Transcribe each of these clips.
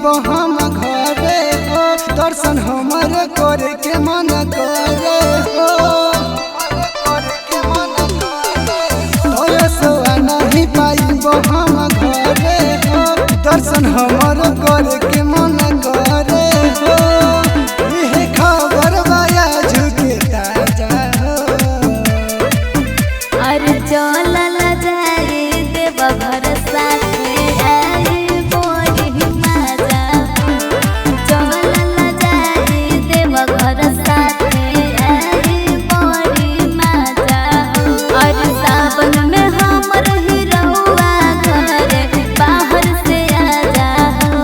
पाइबो हम घरे हो, दर्शन हमर करे के मन करे हो। नहीं पाइबो हम घरे हो, दर्शन हमर करे के मन करे हो। यह खबर बाया झुके ताजा हो। अरे चलल जाए देव घर साथे आई बड़ी मजा। चलल जाए देव घर साथे आई बड़ी मजा। और सावन में हमर हिरौआ घरे बाहर से आजा हो।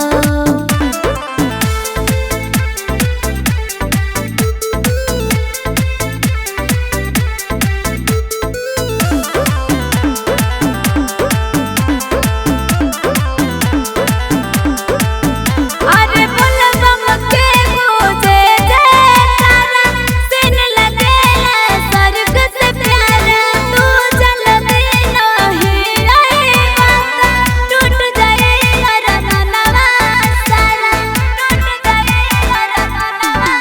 अरे बोलबम के मुझे जयकारा सिन लगेला स्वर्ग से प्यारा। तू चल बिना ही रहे बाता, टूट जाए अरमानवा सारा, टूट जाए अरमानवा।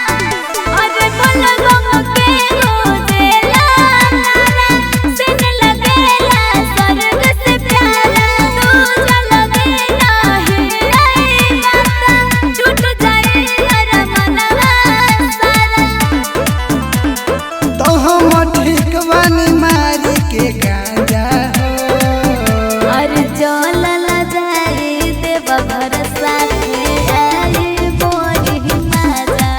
अरे बोलबम के मुझे जयकारा सिन लगेला स्वर्ग से प्यारा। तू चल बिना ही रहे बाता, टूट जाए अरमानवा सारा। तो हम ठीक बानी मारी के गांजा हो। अरे चलल जाए देव घर साथे आई बड़ी मजा।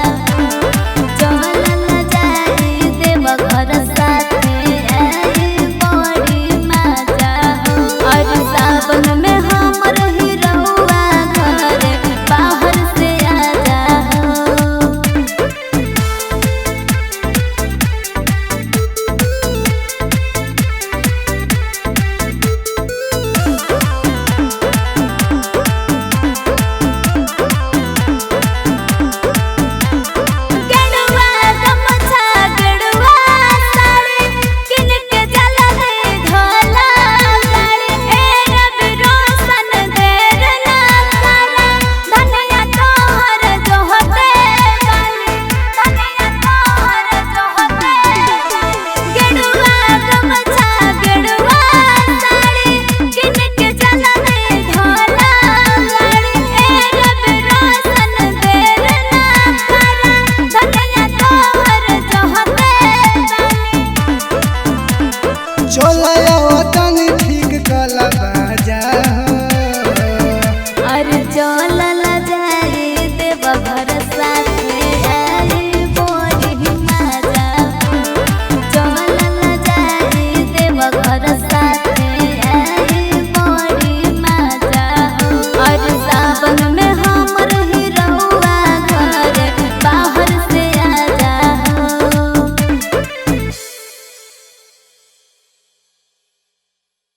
चलल जाए देव घर साथे आई बड़ी मजा। और सावन में हमर हिरौआ घरे बाहर से आजा हो। गेरुआ गमछा गेरुआ साड़ी किन के जला दे धोला गाड़ी। ए रवि रोशन देर ना करा, धनिया तोहर जोहते वाली, धनिया तोहर जोहते वाली। गेरुआ गमछा गेरुआ साड़ी किन के जला दे धोला गाड़ी। ए रवि रोशन देर ना करा, धनिया तोहर जोहते वाली। चोला तनी ठीक कला बाजा हो। अरे चलल